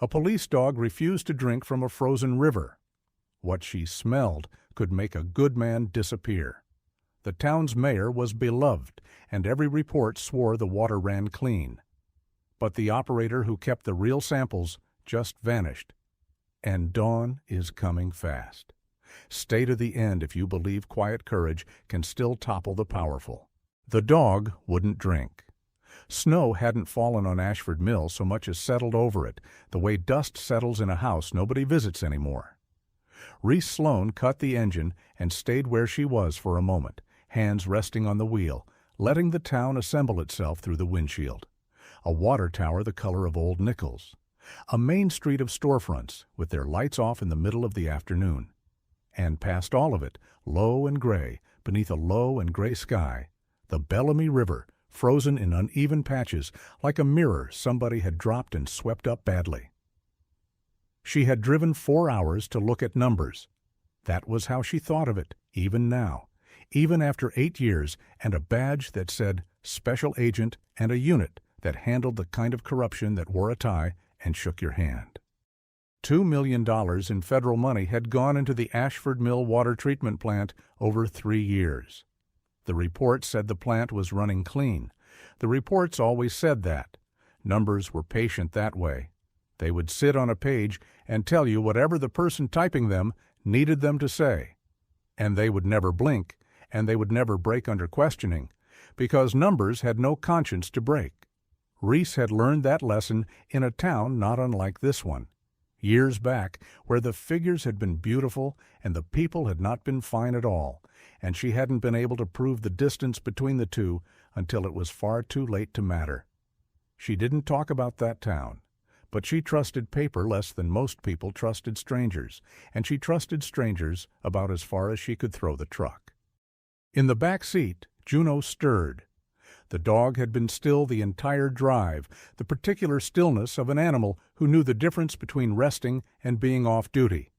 A police dog refused to drink from a frozen river. What she smelled could make a good man disappear. The town's mayor was beloved, and every report swore the water ran clean. But the operator who kept the real samples just vanished. And dawn is coming fast. Stay to the end if you believe quiet courage can still topple the powerful. The dog wouldn't drink. Snow hadn't fallen on Ashford Mill so much as settled over it, the way dust settles in a house nobody visits anymore. Reese Sloane cut the engine and stayed where she was for a moment, hands resting on the wheel, letting the town assemble itself through the windshield. A water tower the color of old nickels. A main street of storefronts, with their lights off in the middle of the afternoon. And past all of it, low and gray, beneath a low and gray sky, the Bellamy River, frozen in uneven patches, like a mirror somebody had dropped and swept up badly. She had driven 4 hours to look at numbers. That was how she thought of it, even now, even after 8 years and a badge that said Special Agent and a unit that handled the kind of corruption that wore a tie and shook your hand. $2 million in federal money had gone into the Ashford Mill water treatment plant over 3 years. The report said the plant was running clean. The reports always said that. Numbers were patient that way. They would sit on a page and tell you whatever the person typing them needed them to say. And they would never blink, and they would never break under questioning, because numbers had no conscience to break. Reese had learned that lesson in a town not unlike this one. Years back, where the figures had been beautiful and the people had not been fine at all, and she hadn't been able to prove the distance between the two until it was far too late to matter. She didn't talk about that town, but she trusted paper less than most people trusted strangers, and she trusted strangers about as far as she could throw the truck. In the back seat, Juno stirred. The dog had been still the entire drive, the particular stillness of an animal who knew the difference between resting and being off duty.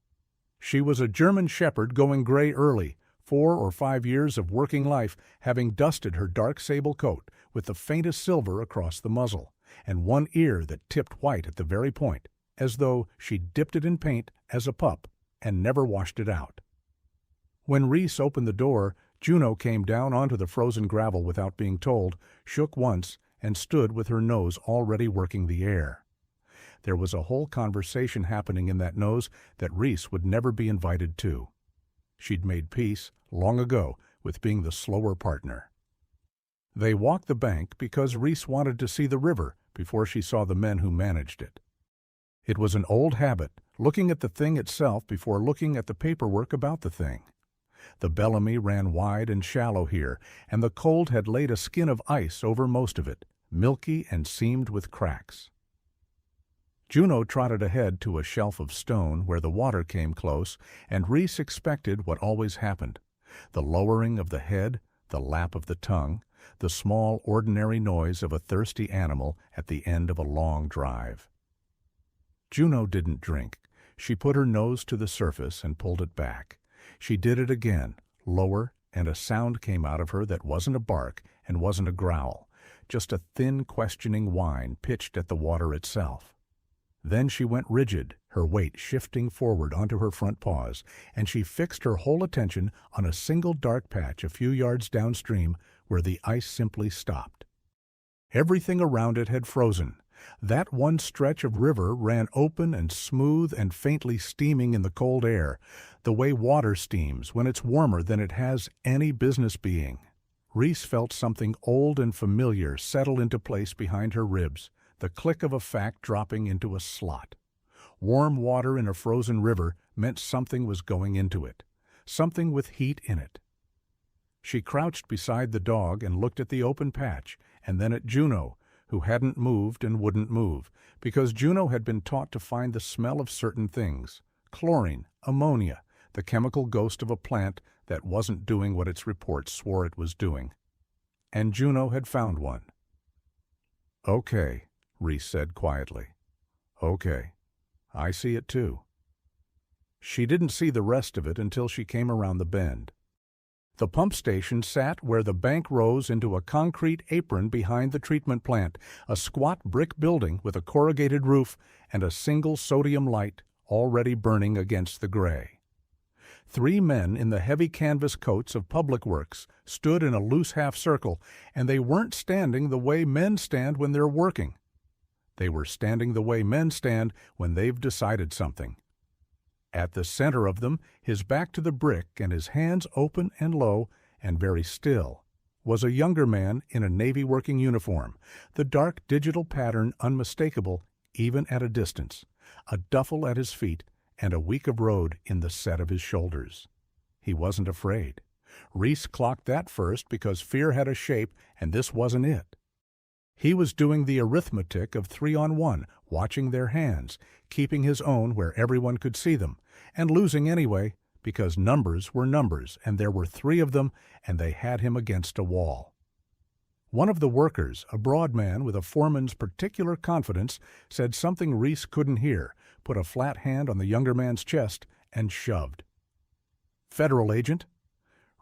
She was a German shepherd going gray early, 4 or 5 years of working life having dusted her dark sable coat with the faintest silver across the muzzle, and one ear that tipped white at the very point, as though she'd dipped it in paint as a pup and never washed it out. When Reese opened the door, Juno came down onto the frozen gravel without being told, shook once, and stood with her nose already working the air. There was a whole conversation happening in that nose that Reese would never be invited to. She'd made peace, long ago, with being the slower partner. They walked the bank because Reese wanted to see the river before she saw the men who managed it. It was an old habit, looking at the thing itself before looking at the paperwork about the thing. The Bellamy ran wide and shallow here, and the cold had laid a skin of ice over most of it, milky and seamed with cracks. Juno trotted ahead to a shelf of stone where the water came close, and Reese expected what always happened: the lowering of the head, the lap of the tongue, the small, ordinary noise of a thirsty animal at the end of a long drive. Juno didn't drink. She put her nose to the surface and pulled it back. She did it again, lower, and a sound came out of her that wasn't a bark and wasn't a growl, just a thin, questioning whine pitched at the water itself. Then she went rigid, her weight shifting forward onto her front paws, and she fixed her whole attention on a single dark patch a few yards downstream where the ice simply stopped. Everything around it had frozen. That one stretch of river ran open and smooth and faintly steaming in the cold air, the way water steams when it's warmer than it has any business being. Reese felt something old and familiar settle into place behind her ribs, the click of a fact dropping into a slot. Warm water in a frozen river meant something was going into it, something with heat in it. She crouched beside the dog and looked at the open patch, and then at Juno, who hadn't moved and wouldn't move, because Juno had been taught to find the smell of certain things: chlorine, ammonia, the chemical ghost of a plant that wasn't doing what its reports swore it was doing. And Juno had found one. "Okay," Reese said quietly. "Okay. I see it too." She didn't see the rest of it until she came around the bend. The pump station sat where the bank rose into a concrete apron behind the treatment plant, a squat brick building with a corrugated roof and a single sodium light already burning against the gray. 3 men in the heavy canvas coats of Public Works stood in a loose half-circle, and they weren't standing the way men stand when they're working. They were standing the way men stand when they've decided something. At the center of them, his back to the brick and his hands open and low and very still, was a younger man in a Navy working uniform, the dark digital pattern unmistakable even at a distance, a duffel at his feet, and a week of road in the set of his shoulders. He wasn't afraid. Reese clocked that first because fear had a shape and this wasn't it. He was doing the arithmetic of 3-on-1, watching their hands, keeping his own where everyone could see them, and losing anyway because numbers were numbers and there were 3 of them and they had him against a wall. One of the workers, a broad man with a foreman's particular confidence, said something Reese couldn't hear, put a flat hand on the younger man's chest, and shoved. "Federal agent."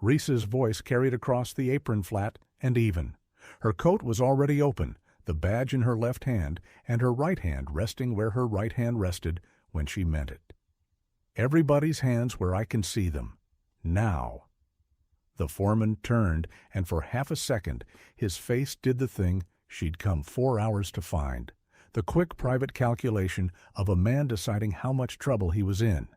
Reese's voice carried across the apron flat and even. Her coat was already open, the badge in her left hand, and her right hand resting where her right hand rested when she meant it. "Everybody's hands where I can see them. Now." The foreman turned, and for half a second his face did the thing she'd come 4 hours to find, the quick private calculation of a man deciding how much trouble he was in.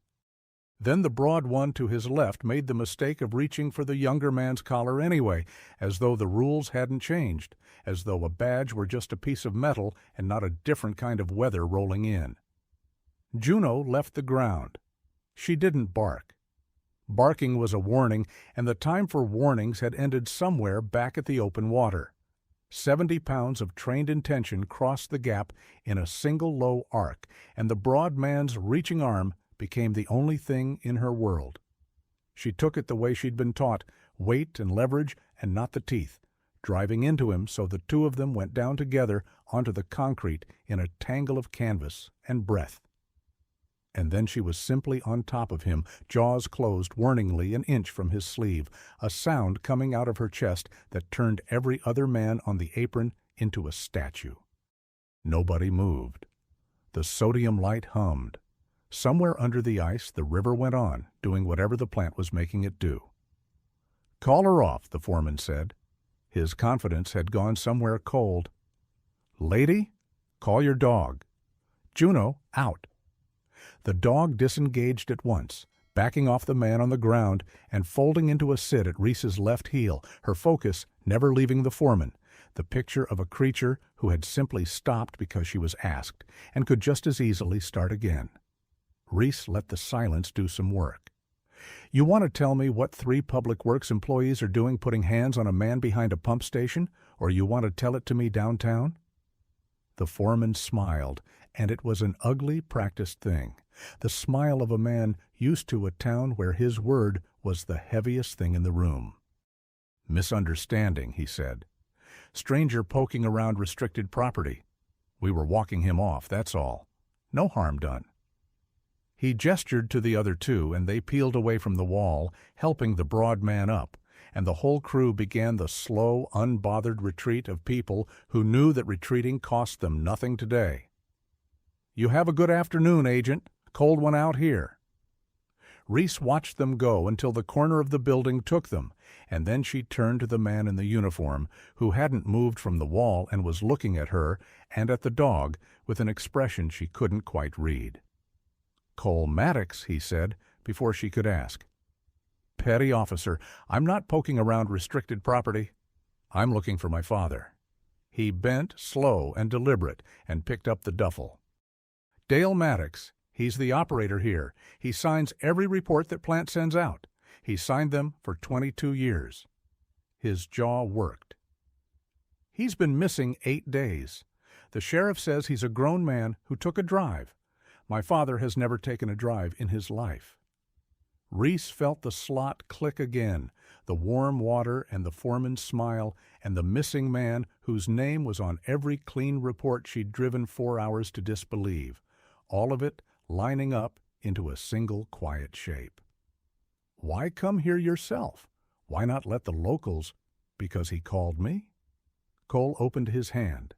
Then the broad one to his left made the mistake of reaching for the younger man's collar anyway, as though the rules hadn't changed, as though a badge were just a piece of metal and not a different kind of weather rolling in. Juno left the ground. She didn't bark. Barking was a warning, and the time for warnings had ended somewhere back at the open water. 70 pounds of trained intention crossed the gap in a single low arc, and the broad man's reaching arm became the only thing in her world. She took it the way she'd been taught, weight and leverage and not the teeth, driving into him so the 2 of them went down together onto the concrete in a tangle of canvas and breath. And then she was simply on top of him, jaws closed warningly an inch from his sleeve, a sound coming out of her chest that turned every other man on the apron into a statue. Nobody moved. The sodium light hummed. Somewhere under the ice, the river went on, doing whatever the plant was making it do. "Call her off," the foreman said. His confidence had gone somewhere cold. "Lady, call your dog. Juno, out." The dog disengaged at once, backing off the man on the ground and folding into a sit at Reese's left heel, her focus never leaving the foreman, the picture of a creature who had simply stopped because she was asked and could just as easily start again. Reese let the silence do some work. "You want to tell me what 3 Public Works employees are doing putting hands on a man behind a pump station, or you want to tell it to me downtown?" The foreman smiled, and it was an ugly, practiced thing, the smile of a man used to a town where his word was the heaviest thing in the room. "Misunderstanding," he said. "Stranger poking around restricted property. We were walking him off, that's all. No harm done." He gestured to the other 2, and they peeled away from the wall, helping the broad man up, and the whole crew began the slow, unbothered retreat of people who knew that retreating cost them nothing today. "You have a good afternoon, Agent. Cold one out here." Reese watched them go until the corner of the building took them, and then she turned to the man in the uniform, who hadn't moved from the wall and was looking at her and at the dog with an expression she couldn't quite read. "Cole Maddox," he said, before she could ask. "Petty officer, I'm not poking around restricted property. I'm looking for my father." He bent, slow and deliberate, and picked up the duffel. "Dale Maddox. He's the operator here. He signs every report that plant sends out. He's signed them for 22 years. His jaw worked. "He's been missing 8 days. The sheriff says he's a grown man who took a drive. My father has never taken a drive in his life." Reese felt the slot click again, the warm water and the foreman's smile and the missing man whose name was on every clean report she'd driven 4 hours to disbelieve, all of it lining up into a single quiet shape. "Why come here yourself? Why not let the locals? Because he called me? Cole opened his hand.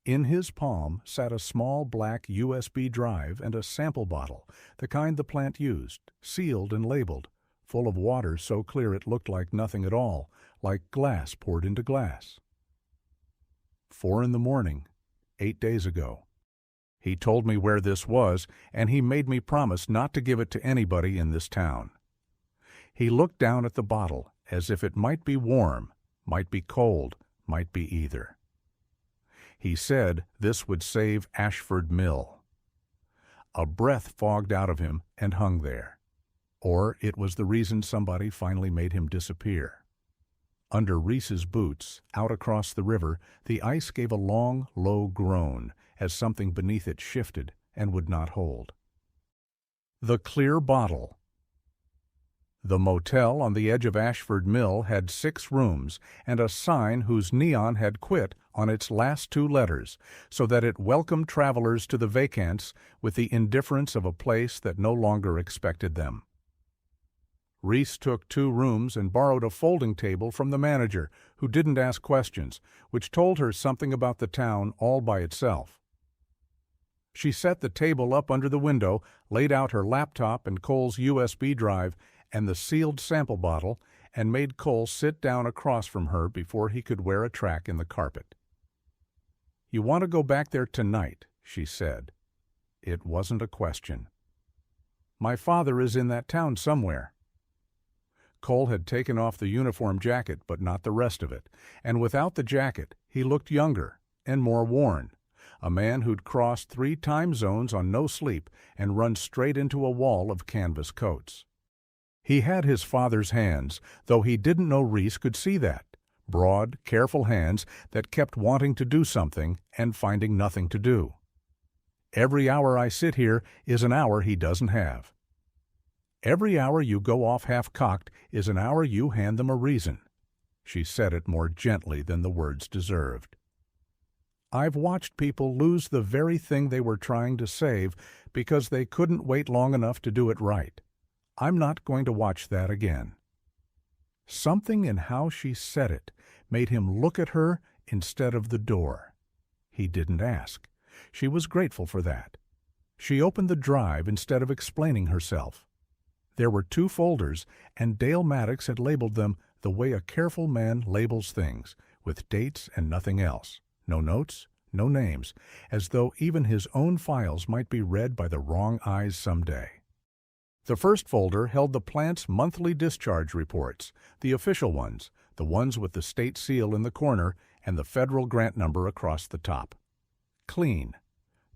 In his palm sat a small black USB drive and a sample bottle, the kind the plant used, sealed and labeled, full of water so clear it looked like nothing at all, like glass poured into glass. 4 a.m, 8 days ago. He told me where this was, and he made me promise not to give it to anybody in this town. He looked down at the bottle as if it might be warm, might be cold, might be either. He said this would save Ashford Mill. A breath fogged out of him and hung there. Or it was the reason somebody finally made him disappear. Under Reese's boots, out across the river, the ice gave a long, low groan as something beneath it shifted and would not hold. The clear bottle. The motel on the edge of Ashford Mill had 6 rooms and a sign whose neon had quit on its last 2 letters, so that it welcomed travelers to the vacants with the indifference of a place that no longer expected them. Reese took 2 rooms and borrowed a folding table from the manager, who didn't ask questions, which told her something about the town all by itself. She set the table up under the window, laid out her laptop and Cole's USB drive and the sealed sample bottle, and made Cole sit down across from her before he could wear a track in the carpet. "You want to go back there tonight," she said. It wasn't a question. "My father is in that town somewhere." Cole had taken off the uniform jacket, but not the rest of it, and without the jacket he looked younger and more worn, a man who'd crossed 3 time zones on no sleep and run straight into a wall of canvas coats. He had his father's hands, though he didn't know Reese could see that. Broad, careful hands that kept wanting to do something and finding nothing to do. "Every hour I sit here is an hour he doesn't have. Every hour you go off half-cocked is an hour you hand them a reason." She said it more gently than the words deserved. "I've watched people lose the very thing they were trying to save because they couldn't wait long enough to do it right. I'm not going to watch that again." Something in how she said it made him look at her instead of the door. He didn't ask. She was grateful for that. She opened the drive instead of explaining herself. There were 2 folders, and Dale Maddox had labeled them the way a careful man labels things, with dates and nothing else. No notes, no names, as though even his own files might be read by the wrong eyes someday. The first folder held the plant's monthly discharge reports, the official ones, the ones with the state seal in the corner and the federal grant number across the top. Clean.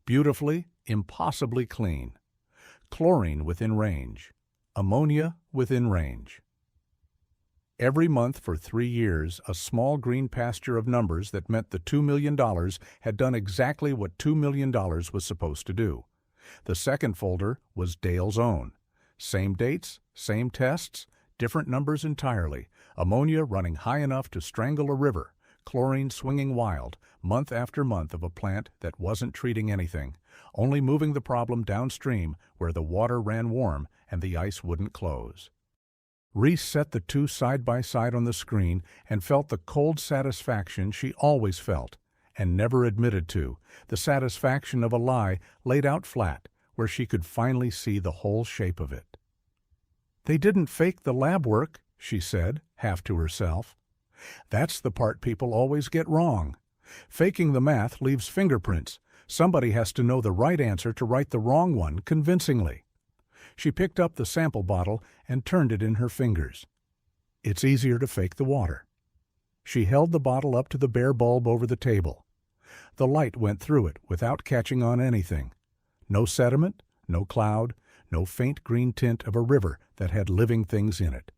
Beautifully, impossibly clean. Chlorine within range. Ammonia within range. Every month for 3 years, a small green pasture of numbers that meant the $2 million had done exactly what $2 million was supposed to do. The second folder was Dale's own. Same dates, same tests, different numbers entirely. Ammonia running high enough to strangle a river, chlorine swinging wild, month after month of a plant that wasn't treating anything, only moving the problem downstream where the water ran warm and the ice wouldn't close. Reese set the 2 side by side on the screen and felt the cold satisfaction she always felt and never admitted to, the satisfaction of a lie laid out flat where she could finally see the whole shape of it. "They didn't fake the lab work," she said, half to herself. "That's the part people always get wrong. Faking the math leaves fingerprints. Somebody has to know the right answer to write the wrong one convincingly." She picked up the sample bottle and turned it in her fingers. "It's easier to fake the water." She held the bottle up to the bare bulb over the table. The light went through it without catching on anything. No sediment, no cloud, no faint green tint of a river that had living things in it.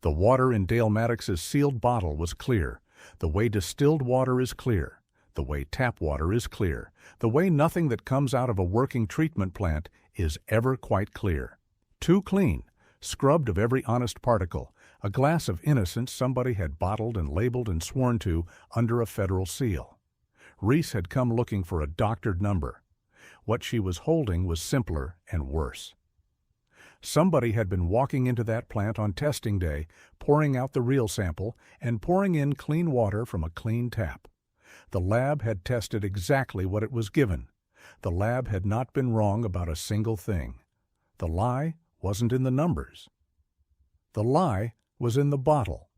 The water in Dale Maddox's sealed bottle was clear, the way distilled water is clear, the way tap water is clear, the way nothing that comes out of a working treatment plant is ever quite clear. Too clean, scrubbed of every honest particle, a glass of innocence somebody had bottled and labeled and sworn to under a federal seal. Reese had come looking for a doctored number. What she was holding was simpler and worse. Somebody had been walking into that plant on testing day, pouring out the real sample and pouring in clean water from a clean tap. The lab had tested exactly what it was given. The lab had not been wrong about a single thing. The lie wasn't in the numbers. The lie was in the bottle.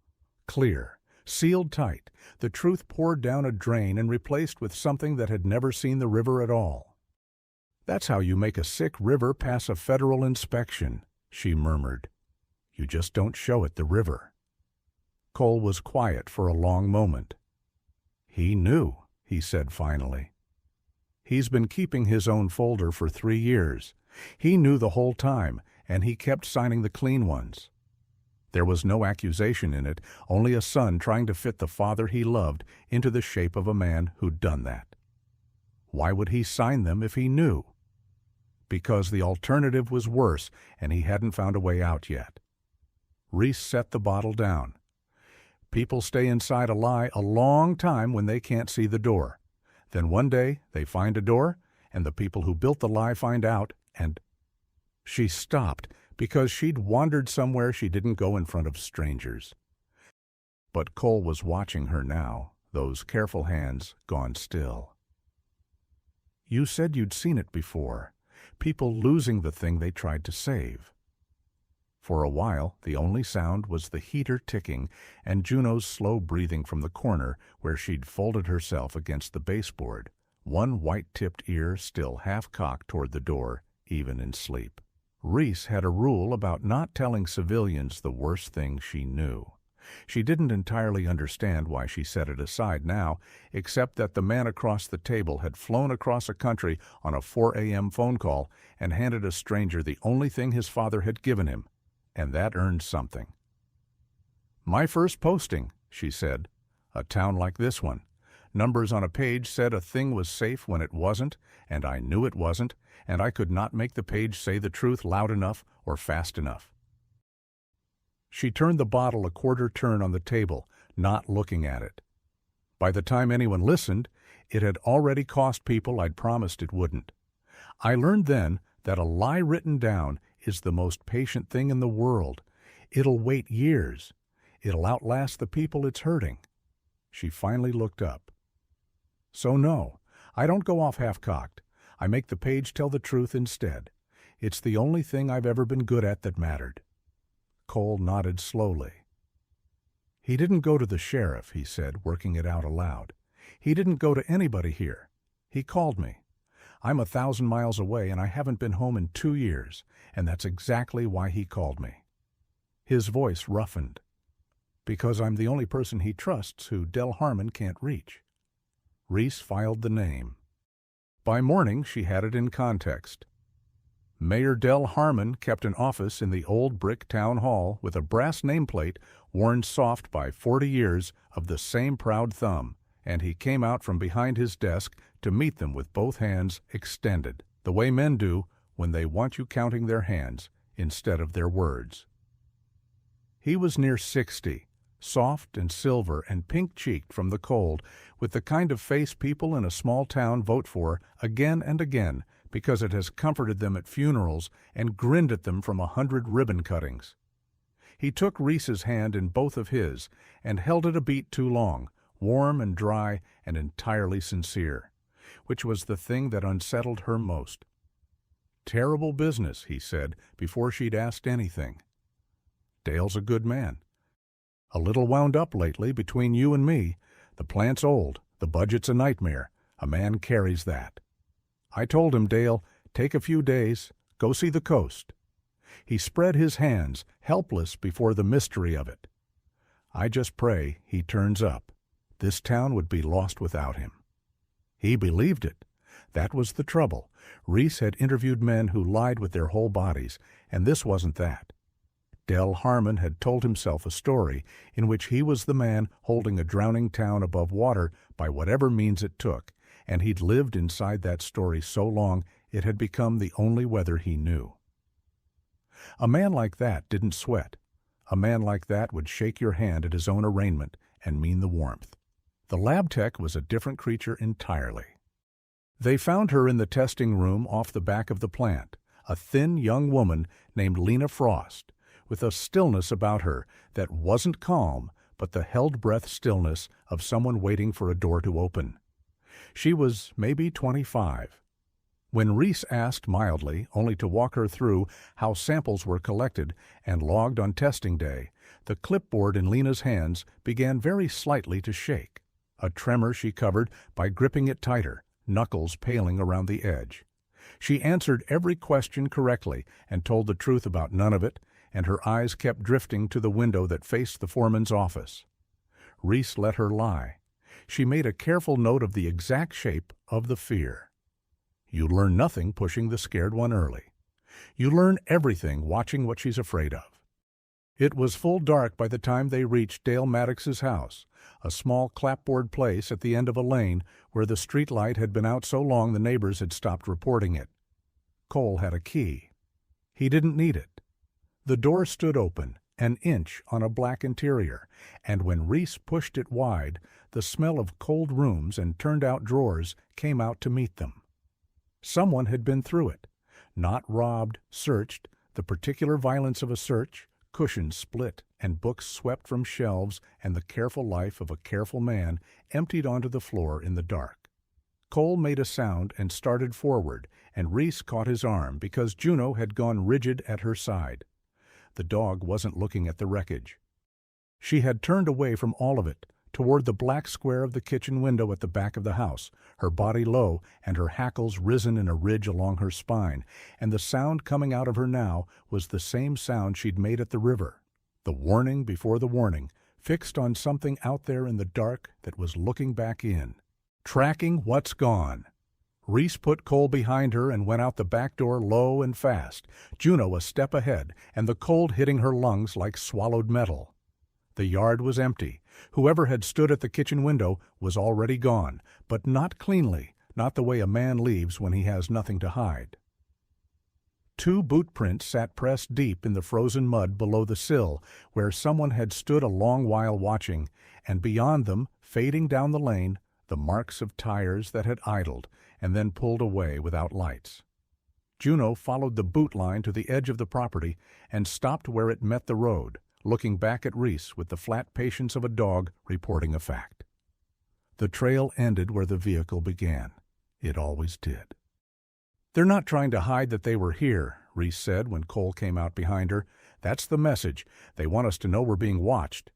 Clear, sealed tight, the truth poured down a drain and replaced with something that had never seen the river at all. "That's how you make a sick river pass a federal inspection," she murmured. "You just don't show it the river." Cole was quiet for a long moment. "He knew," he said finally. "He's been keeping his own folder for 3 years. He knew the whole time, and he kept signing the clean ones. There was no accusation in it, only a son trying to fit the father he loved into the shape of a man who'd done that. Why would he sign them if he knew? Because the alternative was worse, and he hadn't found a way out yet. Reese set the bottle down. People stay inside a lie a long time when they can't see the door. Then one day they find a door, and the people who built the lie find out, and... She stopped because she'd wandered somewhere she didn't go in front of strangers. But Cole was watching her now, those careful hands gone still. "You said you'd seen it before. People losing the thing they tried to save." For a while, the only sound was the heater ticking and Juno's slow breathing from the corner where she'd folded herself against the baseboard, one white-tipped ear still half-cocked toward the door, even in sleep. Reese had a rule about not telling civilians the worst thing she knew. She didn't entirely understand why she set it aside now, except that the man across the table had flown across a country on a 4 a.m. phone call and handed a stranger the only thing his father had given him, and that earned something. "My first posting," she said. "A town like this one. Numbers on a page said a thing was safe when it wasn't, and I knew it wasn't, and I could not make the page say the truth loud enough or fast enough." She turned the bottle a quarter turn on the table, not looking at it. By the time anyone listened, it had already cost people I'd promised it wouldn't. I learned then that a lie written down is the most patient thing in the world. It'll wait years. It'll outlast the people it's hurting. She finally looked up. "So no, I don't go off half-cocked. I make the page tell the truth instead. It's the only thing I've ever been good at that mattered." Cole nodded slowly. "He didn't go to the sheriff," he said, working it out aloud. "He didn't go to anybody here. He called me. I'm 1,000 miles away and I haven't been home in 2 years, and that's exactly why he called me." His voice roughened. "Because I'm the only person he trusts who Del Harmon can't reach." Reese filed the name. By morning she had it in context. Mayor Del Harmon kept an office in the old brick town hall with a brass nameplate worn soft by 40 years of the same proud thumb, and he came out from behind his desk to meet them with both hands extended, the way men do when they want you counting their hands instead of their words. He was near 60, soft and silver and pink-cheeked from the cold, with the kind of face people in a small town vote for again and again because it has comforted them at funerals and grinned at them from 100 ribbon cuttings. He took Reese's hand in both of his and held it a beat too long, warm and dry and entirely sincere, which was the thing that unsettled her most. "Terrible business," he said before she'd asked anything. "Dale's a good man. A little wound up lately between you and me. The plant's old, the budget's a nightmare. A man carries that. I told him, Dale, take a few days, go see the coast." He spread his hands, helpless before the mystery of it. "I just pray he turns up. This town would be lost without him." He believed it. That was the trouble. Reese had interviewed men who lied with their whole bodies, and this wasn't that. Del Harmon had told himself a story in which he was the man holding a drowning town above water by whatever means it took, and he'd lived inside that story so long it had become the only weather he knew. A man like that didn't sweat. A man like that would shake your hand at his own arraignment and mean the warmth. The lab tech was a different creature entirely. They found her in the testing room off the back of the plant, a thin young woman named Lena Frost, with a stillness about her that wasn't calm, but the held-breath stillness of someone waiting for a door to open. She was maybe 25. When Reese asked mildly, only to walk her through how samples were collected and logged on testing day, the clipboard in Lena's hands began very slightly to shake. A tremor she covered by gripping it tighter, knuckles paling around the edge. She answered every question correctly and told the truth about none of it, and her eyes kept drifting to the window that faced the foreman's office. Reese let her lie. She made a careful note of the exact shape of the fear. You learn nothing pushing the scared one early. You learn everything watching what she's afraid of. It was full dark by the time they reached Dale Maddox's house, a small clapboard place at the end of a lane where the street light had been out so long the neighbors had stopped reporting it. Cole had a key. He didn't need it. The door stood open, an inch on a black interior, and when Reese pushed it wide, the smell of cold rooms and turned-out drawers came out to meet them. Someone had been through it. Not robbed, searched, the particular violence of a search, cushions split and books swept from shelves and the careful life of a careful man emptied onto the floor in the dark. Cole made a sound and started forward, and Reese caught his arm because Juno had gone rigid at her side. The dog wasn't looking at the wreckage. She had turned away from all of it, toward the black square of the kitchen window at the back of the house, her body low and her hackles risen in a ridge along her spine, and the sound coming out of her now was the same sound she'd made at the river, the warning before the warning, fixed on something out there in the dark that was looking back in, tracking what's gone. Reese put Cole behind her and went out the back door low and fast, Juno a step ahead, and the cold hitting her lungs like swallowed metal. The yard was empty. Whoever had stood at the kitchen window was already gone, but not cleanly, not the way a man leaves when he has nothing to hide. 2 boot prints sat pressed deep in the frozen mud below the sill, where someone had stood a long while watching, and beyond them, fading down the lane, the marks of tires that had idled and then pulled away without lights. Juno followed the boot line to the edge of the property and stopped where it met the road, looking back at Reese with the flat patience of a dog reporting a fact. The trail ended where the vehicle began. It always did. "They're not trying to hide that they were here," Reese said when Cole came out behind her. "That's the message. They want us to know we're being watched."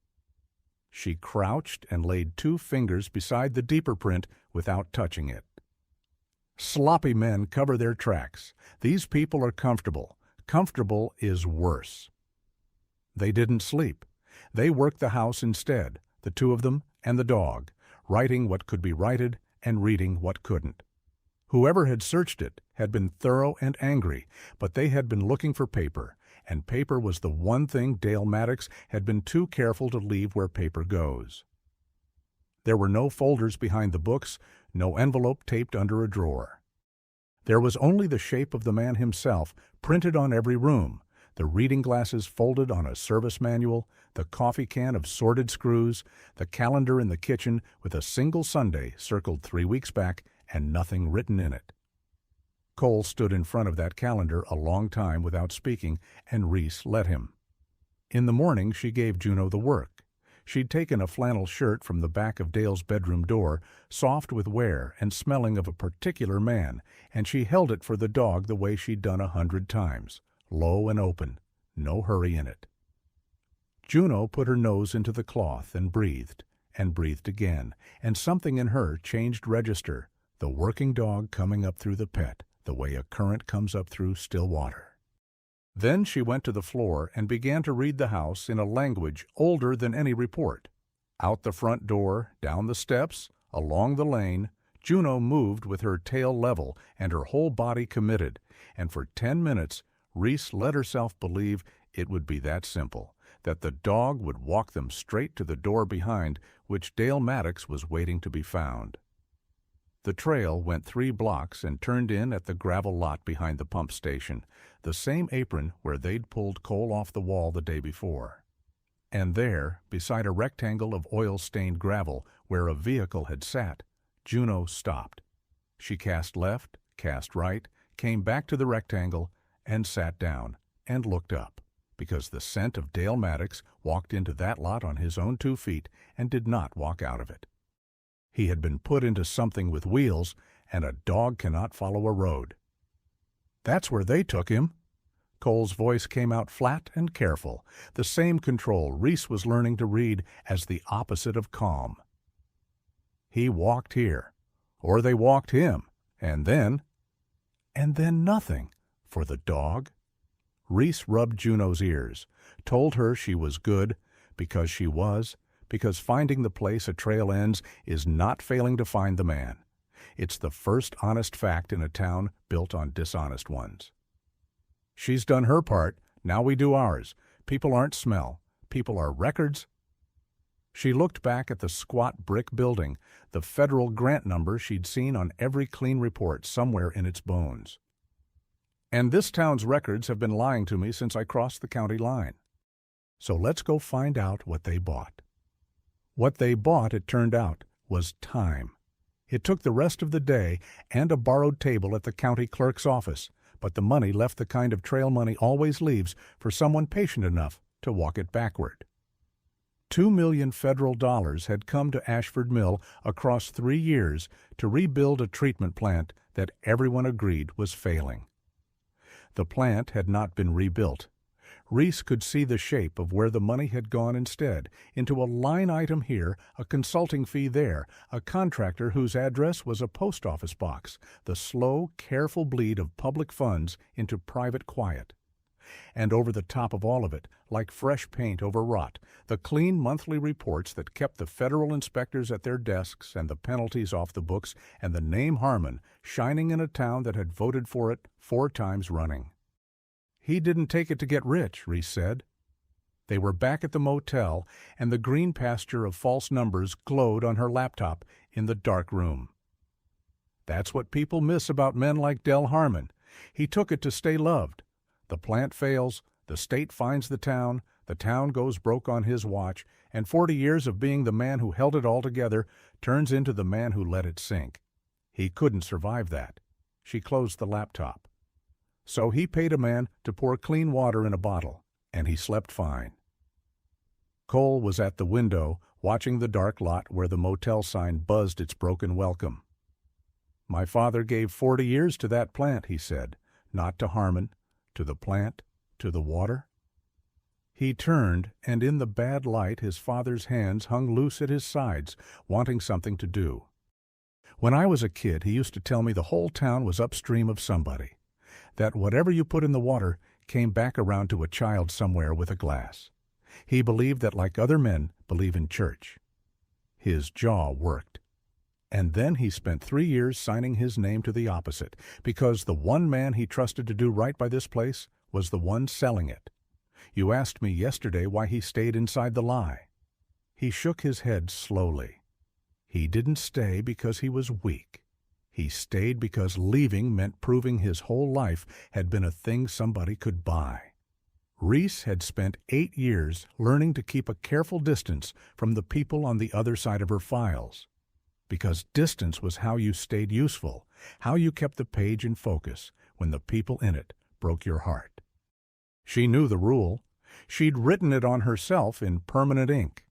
She crouched and laid 2 fingers beside the deeper print without touching it. Sloppy men cover their tracks. These people are comfortable. Comfortable is worse. They didn't sleep. They worked the house instead, the 2 of them and the dog, writing what could be righted and reading what couldn't. Whoever had searched it had been thorough and angry, but they had been looking for paper, and paper was the one thing Dale Maddox had been too careful to leave where paper goes. There were no folders behind the books, no envelope taped under a drawer. There was only the shape of the man himself printed on every room, the reading glasses folded on a service manual, the coffee can of sorted screws, the calendar in the kitchen with a single Sunday circled 3 weeks back and nothing written in it. Cole stood in front of that calendar a long time without speaking, and Reese let him. In the morning she gave Juno the work. She'd taken a flannel shirt from the back of Dale's bedroom door, soft with wear and smelling of a particular man, and she held it for the dog the way she'd done 100 times. Low and open, no hurry in it. Juno put her nose into the cloth and breathed again, and something in her changed register, the working dog coming up through the pet, the way a current comes up through still water. Then she went to the floor and began to read the house in a language older than any report. Out the front door, down the steps, along the lane, Juno moved with her tail level and her whole body committed, and for 10 minutes Reese let herself believe it would be that simple, that the dog would walk them straight to the door behind which Dale Maddox was waiting to be found. The trail went 3 blocks and turned in at the gravel lot behind the pump station, the same apron where they'd pulled Cole off the wall the day before. And there, beside a rectangle of oil-stained gravel where a vehicle had sat, Juno stopped. She cast left, cast right, came back to the rectangle, and sat down and looked up, because the scent of Dale Maddox walked into that lot on his own 2 feet and did not walk out of it. He had been put into something with wheels, and a dog cannot follow a road. "That's where they took him." Cole's voice came out flat and careful, the same control Reese was learning to read as the opposite of calm. "He walked here, or they walked him, and then nothing, for the dog." Reese rubbed Juno's ears, told her she was good, because she was, because finding the place a trail ends is not failing to find the man. It's the first honest fact in a town built on dishonest ones. "She's done her part, now we do ours. People aren't smell, people are records." She looked back at the squat brick building, the federal grant number she'd seen on every clean report somewhere in its bones. "And this town's records have been lying to me since I crossed the county line. So let's go find out what they bought." What they bought, it turned out, was time. It took the rest of the day and a borrowed table at the county clerk's office, but the money left the kind of trail money always leaves for someone patient enough to walk it backward. $2 million federal dollars had come to Ashford Mill across 3 years to rebuild a treatment plant that everyone agreed was failing. The plant had not been rebuilt. Reese could see the shape of where the money had gone instead, into a line item here, a consulting fee there, a contractor whose address was a post office box, the slow, careful bleed of public funds into private quiet. And over the top of all of it, like fresh paint over rot, the clean monthly reports that kept the federal inspectors at their desks and the penalties off the books and the name Harmon shining in a town that had voted for it 4 times running. "He didn't take it to get rich," Reese said. They were back at the motel, and the green pasture of false numbers glowed on her laptop in the dark room. "That's what people miss about men like Del Harmon. He took it to stay loved. The plant fails, the state finds the town goes broke on his watch, and 40 years of being the man who held it all together turns into the man who let it sink. He couldn't survive that." She closed the laptop. "So he paid a man to pour clean water in a bottle, and he slept fine." Cole was at the window, watching the dark lot where the motel sign buzzed its broken welcome. "My father gave 40 years to that plant," he said, "not to Harmon, to the plant, to the water." He turned, and in the bad light his father's hands hung loose at his sides, wanting something to do. "When I was a kid, he used to tell me the whole town was upstream of somebody, that whatever you put in the water came back around to a child somewhere with a glass. He believed that like other men believe in church." His jaw worked. And then he spent 3 years signing his name to the opposite, because the one man he trusted to do right by this place was the one selling it. "You asked me yesterday why he stayed inside the lie." He shook his head slowly. He didn't stay because he was weak. He stayed because leaving meant proving his whole life had been a thing somebody could buy. Reese had spent 8 years learning to keep a careful distance from the people on the other side of her files, because distance was how you stayed useful, how you kept the page in focus when the people in it broke your heart. She knew the rule. She'd written it on herself in permanent ink,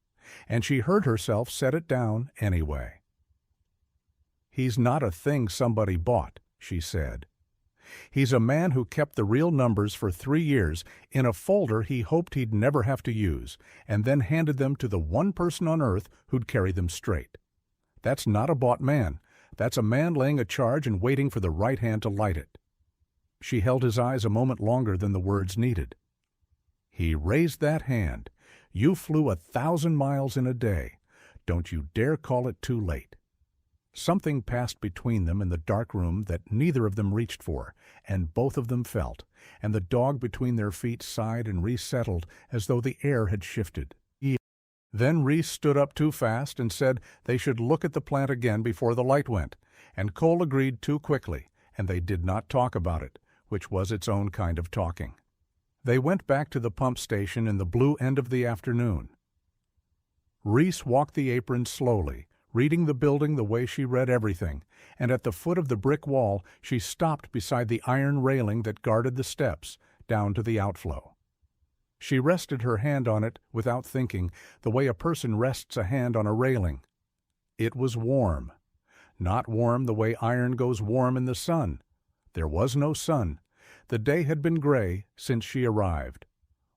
and she heard herself set it down anyway. "He's not a thing somebody bought," she said. "He's a man who kept the real numbers for 3 years in a folder he hoped he'd never have to use, and then handed them to the one person on earth who'd carry them straight. That's not a bought man. That's a man laying a charge and waiting for the right hand to light it." She held his eyes a moment longer than the words needed. "He raised that hand. You flew 1,000 miles in a day. Don't you dare call it too late." Something passed between them in the dark room that neither of them reached for, and both of them felt, and the dog between their feet sighed and resettled as though the air had shifted. Then Reese stood up too fast and said they should look at the plant again before the light went, and Cole agreed too quickly, and they did not talk about it, which was its own kind of talking. They went back to the pump station in the blue end of the afternoon. Reese walked the apron slowly, reading the building the way she read everything, and at the foot of the brick wall she stopped beside the iron railing that guarded the steps down to the outflow. She rested her hand on it without thinking, the way a person rests a hand on a railing. It was warm. Not warm the way iron goes warm in the sun. There was no sun. The day had been gray since she arrived.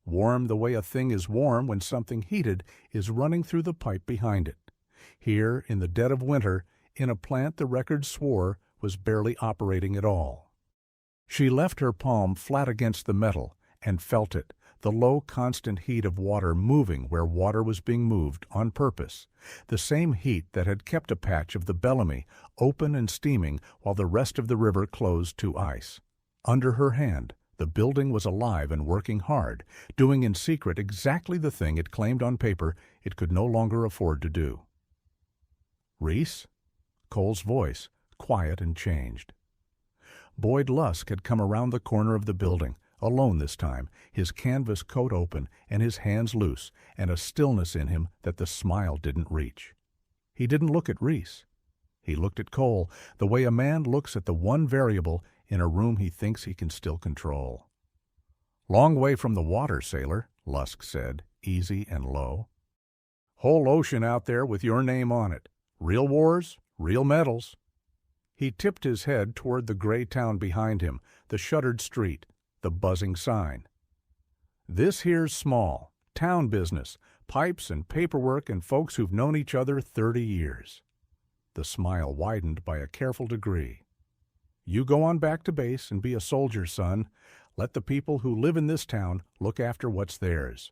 Warm the way a thing is warm when something heated is running through the pipe behind it. Here, in the dead of winter, in a plant the records swore was barely operating at all. She left her palm flat against the metal and felt it, the low, constant heat of water moving where water was being moved on purpose, the same heat that had kept a patch of the Bellamy open and steaming while the rest of the river closed to ice. Under her hand, the building was alive and working hard, doing in secret exactly the thing it claimed on paper it could no longer afford to do. "Reese?" Cole's voice, quiet and changed. Boyd Lusk had come around the corner of the building, alone this time, his canvas coat open and his hands loose, and a stillness in him that the smile didn't reach. He didn't look at Reese. He looked at Cole the way a man looks at the one variable in a room he thinks he can still control. "Long way from the water, sailor," Lusk said, easy and low. "Whole ocean out there with your name on it. Real wars, real medals." He tipped his head toward the gray town behind him, the shuttered street, the buzzing sign. "This here's small, town business, pipes and paperwork and folks who've known each other 30 years. The smile widened by a careful degree. "You go on back to base and be a soldier, son. Let the people who live in this town look after what's theirs.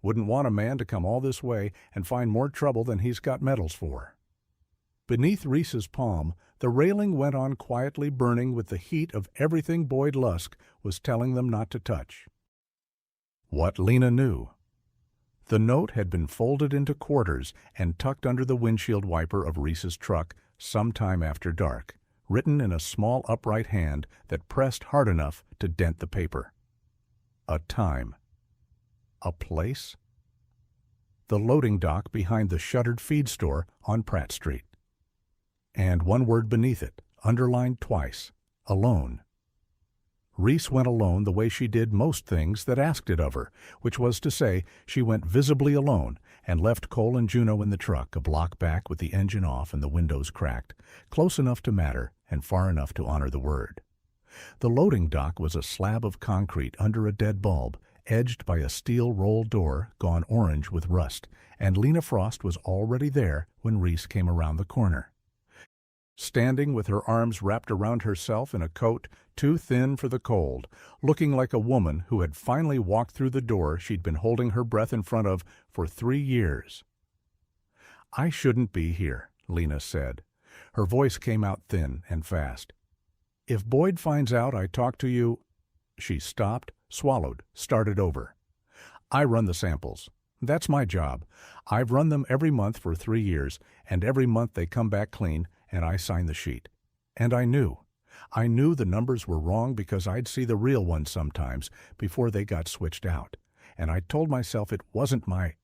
Wouldn't want a man to come all this way and find more trouble than he's got medals for." Beneath Reese's palm, the railing went on quietly burning with the heat of everything Boyd Lusk was telling them not to touch. What Lena knew. The note had been folded into quarters and tucked under the windshield wiper of Reese's truck sometime after dark, written in a small upright hand that pressed hard enough to dent the paper. A time. A place. The loading dock behind the shuttered feed store on Pratt Street. And one word beneath it, underlined twice, alone. Reese went alone the way she did most things that asked it of her, which was to say, she went visibly alone and left Cole and Juno in the truck a block back with the engine off and the windows cracked, close enough to matter and far enough to honor the word. The loading dock was a slab of concrete under a dead bulb, edged by a steel roll door gone orange with rust, and Lena Frost was already there when Reese came around the corner. Standing with her arms wrapped around herself in a coat too thin for the cold, looking like a woman who had finally walked through the door she'd been holding her breath in front of for 3 years. "I shouldn't be here," Lena said. Her voice came out thin and fast. "If Boyd finds out I talked to you—" She stopped, swallowed, started over. "I run the samples. That's my job. I've run them every month for 3 years, and every month they come back clean, and I sign the sheet. And I knew the numbers were wrong because I'd see the real ones sometimes before they got switched out. And I told myself it wasn't my—"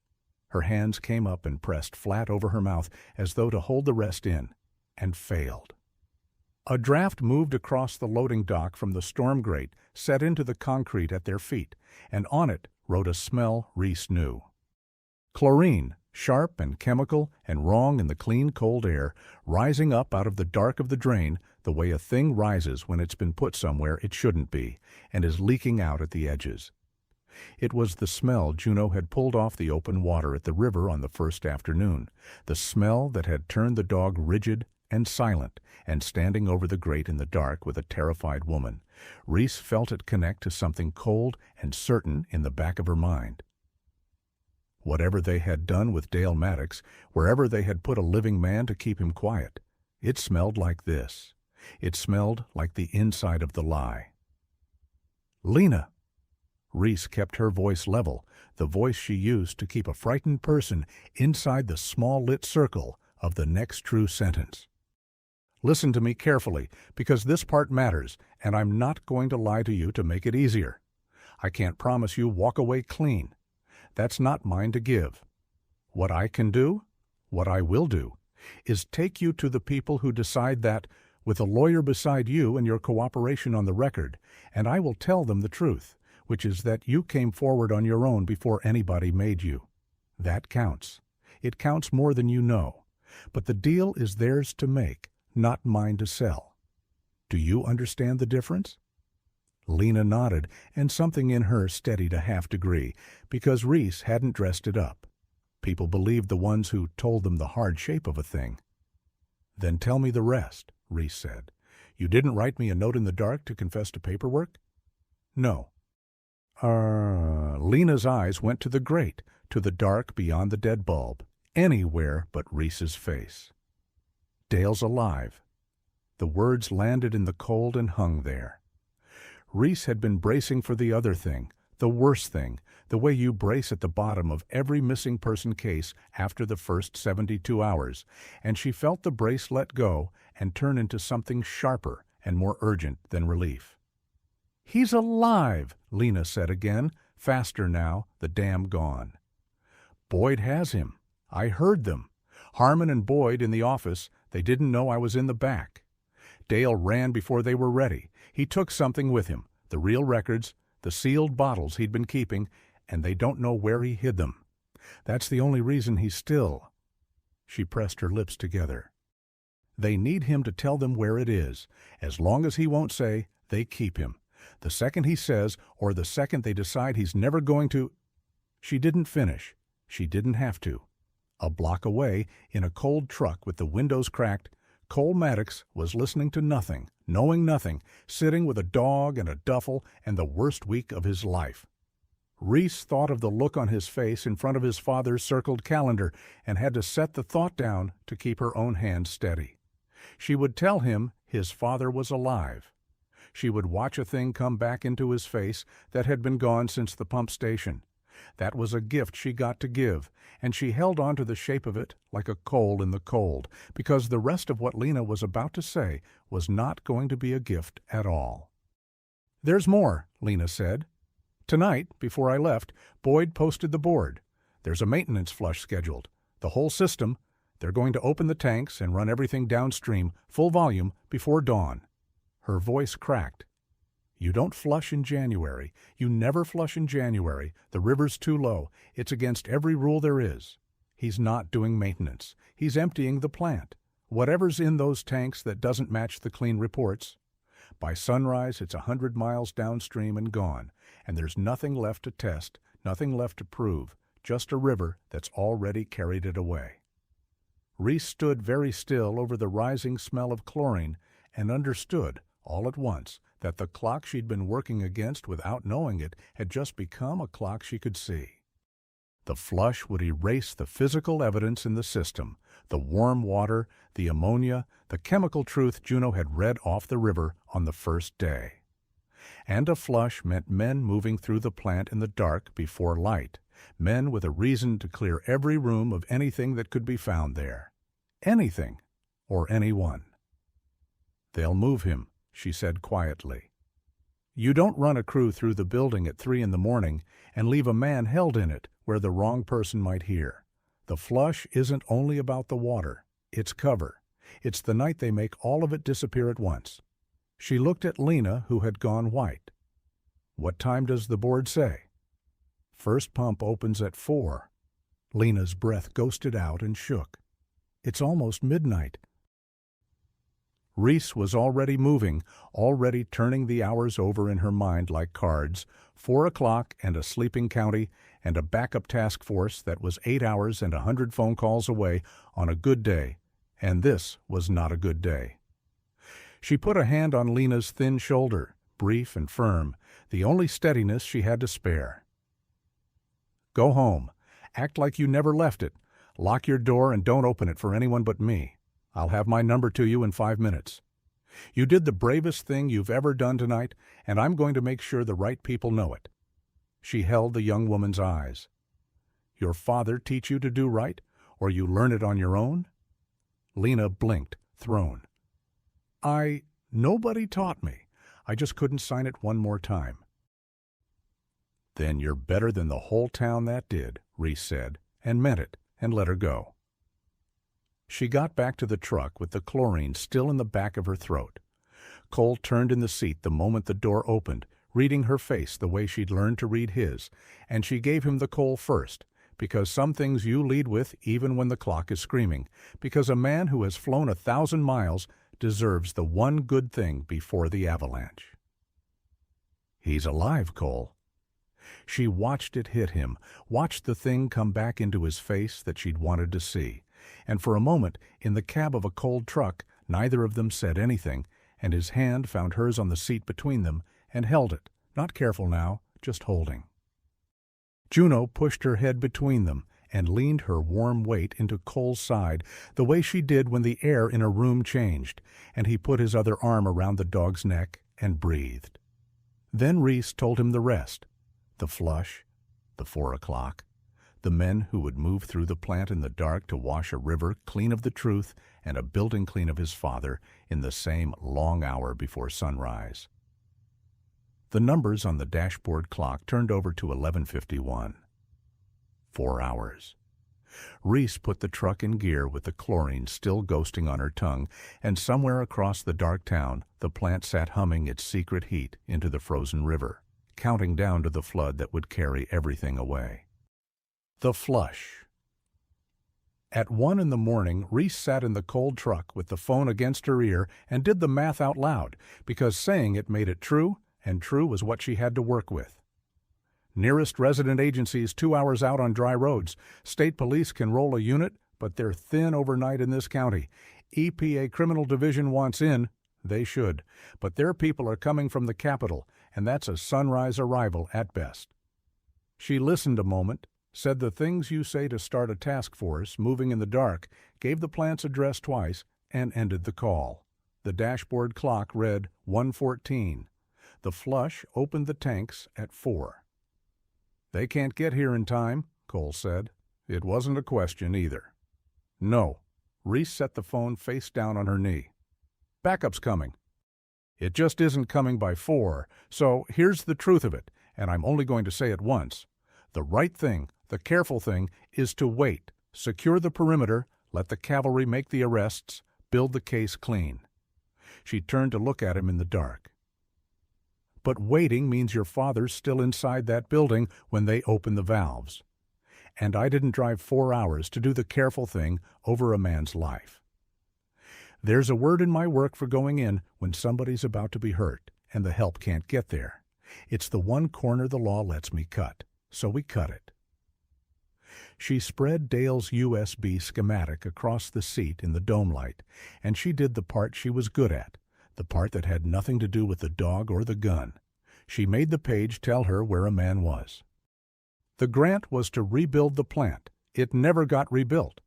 Her hands came up and pressed flat over her mouth as though to hold the rest in, and failed. A draft moved across the loading dock from the storm grate, set into the concrete at their feet, and on it rode a smell Reese knew. Chlorine, sharp and chemical and wrong in the clean, cold air, rising up out of the dark of the drain the way a thing rises when it's been put somewhere it shouldn't be, and is leaking out at the edges. It was the smell Juno had pulled off the open water at the river on the first afternoon, the smell that had turned the dog rigid and silent and standing over the grate in the dark with a terrified woman. Reese felt it connect to something cold and certain in the back of her mind. Whatever they had done with Dale Maddox, wherever they had put a living man to keep him quiet, it smelled like this. It smelled like the inside of the lie. "Lena!" Reese kept her voice level, the voice she used to keep a frightened person inside the small lit circle of the next true sentence. "Listen to me carefully, because this part matters, and I'm not going to lie to you to make it easier. I can't promise you walk away clean. That's not mine to give. What I can do, what I will do, is take you to the people who decide that, with a lawyer beside you and your cooperation on the record, and I will tell them the truth, which is that you came forward on your own before anybody made you. That counts. It counts more than you know. But the deal is theirs to make, not mine to sell. Do you understand the difference?" Lena nodded, and something in her steadied a half-degree, because Reese hadn't dressed it up. People believed the ones who told them the hard shape of a thing. "Then tell me the rest," Reese said. "You didn't write me a note in the dark to confess to paperwork?" "No." Lena's eyes went to the grate, to the dark beyond the dead bulb, anywhere but Reese's face. "Dale's alive." The words landed in the cold and hung there. Reese had been bracing for the other thing, the worst thing, the way you brace at the bottom of every missing person case after the first 72 hours, and she felt the brace let go and turn into something sharper and more urgent than relief. "He's alive," Lena said again, faster now, the dam gone. "Boyd has him. I heard them. Harmon and Boyd in the office, they didn't know I was in the back. Dale ran before they were ready. He took something with him, the real records, the sealed bottles he'd been keeping, and they don't know where he hid them. That's the only reason he's still." She pressed her lips together. "They need him to tell them where it is. As long as he won't say, they keep him. The second he says, or the second they decide he's never going to—" She didn't finish. She didn't have to. A block away, in a cold truck with the windows cracked, Cole Maddox was listening to nothing, knowing nothing, sitting with a dog and a duffel and the worst week of his life. Reese thought of the look on his face in front of his father's circled calendar and had to set the thought down to keep her own hand steady. She would tell him his father was alive. She would watch a thing come back into his face that had been gone since the pump station. That was a gift she got to give, and she held on to the shape of it like a coal in the cold, because the rest of what Lena was about to say was not going to be a gift at all. "There's more," Lena said. "Tonight, before I left, Boyd posted the board. There's a maintenance flush scheduled. The whole system. They're going to open the tanks and run everything downstream, full volume, before dawn." Her voice cracked. "You don't flush in January. You never flush in January. The river's too low. It's against every rule there is. He's not doing maintenance. He's emptying the plant. Whatever's in those tanks that doesn't match the clean reports. By sunrise, it's 100 miles downstream and gone, and there's nothing left to test, nothing left to prove, just a river that's already carried it away." Reese stood very still over the rising smell of chlorine and understood, all at once, that the clock she'd been working against without knowing it had just become a clock she could see. The flush would erase the physical evidence in the system, the warm water, the ammonia, the chemical truth Juno had read off the river on the first day. And a flush meant men moving through the plant in the dark before light, men with a reason to clear every room of anything that could be found there. Anything, or anyone. "They'll move him," she said quietly. "You don't run a crew through the building at 3 a.m. and leave a man held in it where the wrong person might hear. The flush isn't only about the water. It's cover. It's the night they make all of it disappear at once." She looked at Lena, who had gone white. "What time does the board say?" "First pump opens at 4. Lena's breath ghosted out and shook. "It's almost midnight." Reese was already moving, already turning the hours over in her mind like cards. 4 o'clock and a sleeping county and a backup task force that was 8 hours and 100 phone calls away on a good day, and this was not a good day. She put a hand on Lena's thin shoulder, brief and firm, the only steadiness she had to spare. "Go home. Act like you never left it. Lock your door and don't open it for anyone but me. I'll have my number to you in 5 minutes. You did the bravest thing you've ever done tonight, and I'm going to make sure the right people know it." She held the young woman's eyes. "Your father teach you to do right, or you learn it on your own?" Lena blinked, thrown. Nobody taught me. I just couldn't sign it one more time." "Then you're better than the whole town that did," Reese said, and meant it, and let her go. She got back to the truck with the chlorine still in the back of her throat. Cole turned in the seat the moment the door opened, reading her face the way she'd learned to read his, and she gave him the coal first, because some things you lead with even when the clock is screaming, because a man who has flown 1,000 miles deserves the one good thing before the avalanche. He's alive, Cole. She watched it hit him, watched the thing come back into his face that she'd wanted to see, and for a moment, in the cab of a cold truck, neither of them said anything, and his hand found hers on the seat between them and held it, not careful now, just holding. Juno pushed her head between them and leaned her warm weight into Cole's side the way she did when the air in a room changed, and he put his other arm around the dog's neck and breathed. Then Reese told him the rest. The flush, the 4 o'clock, the men who would move through the plant in the dark to wash a river clean of the truth and a building clean of his father in the same long hour before sunrise. The numbers on the dashboard clock turned over to 11:51. 4 hours. Reese put the truck in gear with the chlorine still ghosting on her tongue, and somewhere across the dark town the plant sat humming its secret heat into the frozen river, counting down to the flood that would carry everything away. The flush. At 1 in the morning, Reese sat in the cold truck with the phone against her ear and did the math out loud, because saying it made it true, and true was what she had to work with. Nearest resident agencies 2 hours out on dry roads. State police can roll a unit, but they're thin overnight in this county. EPA Criminal Division wants in. They should. But their people are coming from the capital, and that's a sunrise arrival at best. She listened a moment, said the things you say to start a task force moving in the dark, gave the plant's address twice, and ended the call. The dashboard clock read 1:14. The flush opened the tanks at 4. "They can't get here in time," Cole said. It wasn't a question either. "No." Reese set the phone face down on her knee. "Backup's coming. It just isn't coming by 4, so here's the truth of it, and I'm only going to say it once. The right thing, the careful thing, is to wait, secure the perimeter, let the cavalry make the arrests, build the case clean." She turned to look at him in the dark. "But waiting means your father's still inside that building when they open the valves. And I didn't drive 4 hours to do the careful thing over a man's life. There's a word in my work for going in when somebody's about to be hurt and the help can't get there. It's the one corner the law lets me cut, so we cut it." She spread Dale's USB schematic across the seat in the dome light, and she did the part she was good at, the part that had nothing to do with the dog or the gun. She made the page tell her where a man was. The grant was to rebuild the plant. It never got rebuilt.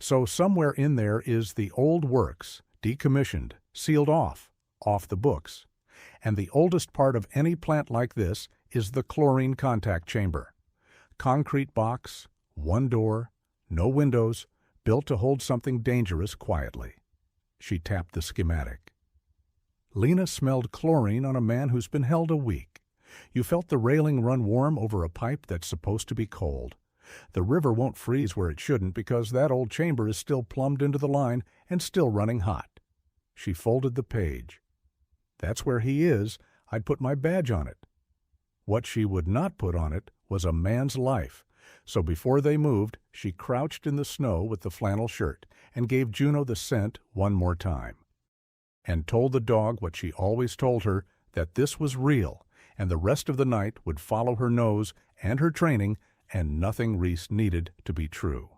So somewhere in there is the old works, decommissioned, sealed off the books. And the oldest part of any plant like this is the chlorine contact chamber. Concrete box, one door, no windows, built to hold something dangerous quietly. She tapped the schematic. Lena smelled chlorine on a man who's been held a week. You felt the railing run warm over a pipe that's supposed to be cold. The river won't freeze where it shouldn't because that old chamber is still plumbed into the line and still running hot. She folded the page. "That's where he is. I'd put my badge on it." What she would not put on it was a man's life. So before they moved, she crouched in the snow with the flannel shirt and gave Juno the scent one more time. And told the dog what she always told her, that this was real, and the rest of the night would follow her nose and her training, and nothing Reese needed to be true.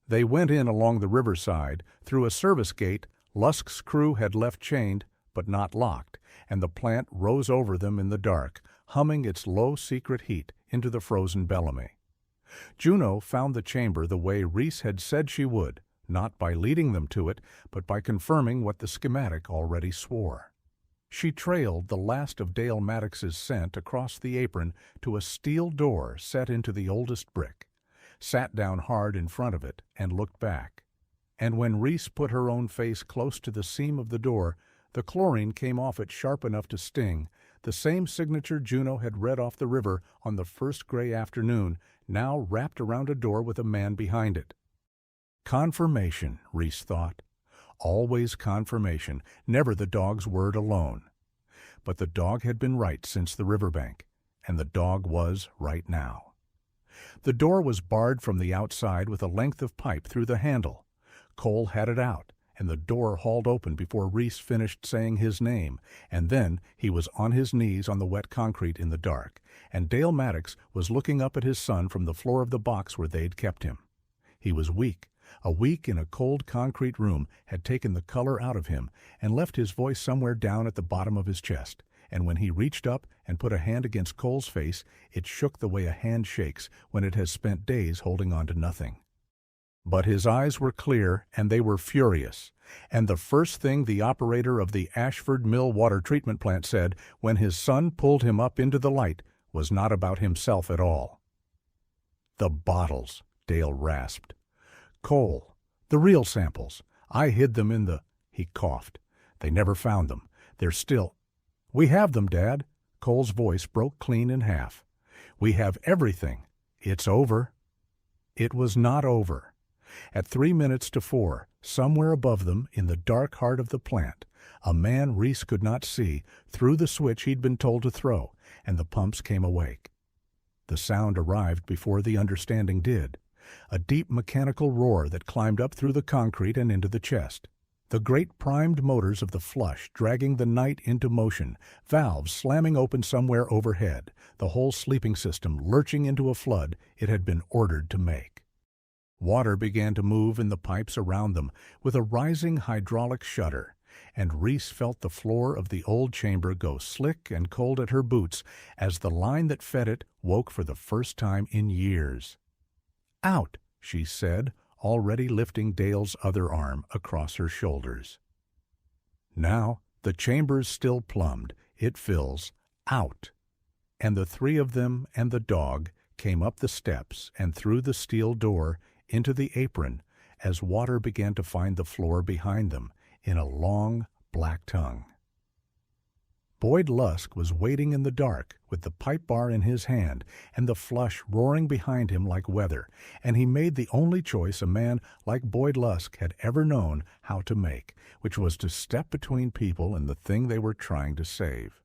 They went in along the riverside, through a service gate Lusk's crew had left chained, but not locked, and the plant rose over them in the dark, humming its low secret heat into the frozen Bellamy. Juno found the chamber the way Reese had said she would, not by leading them to it, but by confirming what the schematic already swore. She trailed the last of Dale Maddox's scent across the apron to a steel door set into the oldest brick, sat down hard in front of it, and looked back. And when Reese put her own face close to the seam of the door, the chlorine came off it sharp enough to sting, the same signature Juno had read off the river on the first gray afternoon, now wrapped around a door with a man behind it. Confirmation, Reese thought. Always confirmation, never the dog's word alone. But the dog had been right since the riverbank, and the dog was right now. The door was barred from the outside with a length of pipe through the handle. Cole had it out, and the door hauled open before Reese finished saying his name, and then he was on his knees on the wet concrete in the dark, and Dale Maddox was looking up at his son from the floor of the box where they'd kept him. He was weak. A week in a cold concrete room had taken the color out of him and left his voice somewhere down at the bottom of his chest, and when he reached up and put a hand against Cole's face, it shook the way a hand shakes when it has spent days holding on to nothing. But his eyes were clear, and they were furious, and the first thing the operator of the Ashford Mill water treatment plant said when his son pulled him up into the light was not about himself at all. "The bottles," Dale rasped. "Cole, the real samples. I hid them in the—" He coughed. "They never found them. They're still—" "We have them, Dad." Cole's voice broke clean in half. "We have everything. It's over." It was not over. At 3 minutes to 4, somewhere above them, in the dark heart of the plant, a man Reese could not see threw the switch he'd been told to throw, and the pumps came awake. The sound arrived before the understanding did. A deep mechanical roar that climbed up through the concrete and into the chest. The great primed motors of the flush dragging the night into motion, valves slamming open somewhere overhead, the whole sleeping system lurching into a flood it had been ordered to make. Water began to move in the pipes around them with a rising hydraulic shudder, and Reese felt the floor of the old chamber go slick and cold at her boots as the line that fed it woke for the first time in years. "Out," she said, already lifting Dale's other arm across her shoulders. Now, the chamber's still plumbed. It fills. Out. And the three of them and the dog came up the steps and through the steel door into the apron as water began to find the floor behind them in a long black tongue. Boyd Lusk was waiting in the dark with the pipe bar in his hand and the flush roaring behind him like weather, and he made the only choice a man like Boyd Lusk had ever known how to make, which was to step between people and the thing they were trying to save.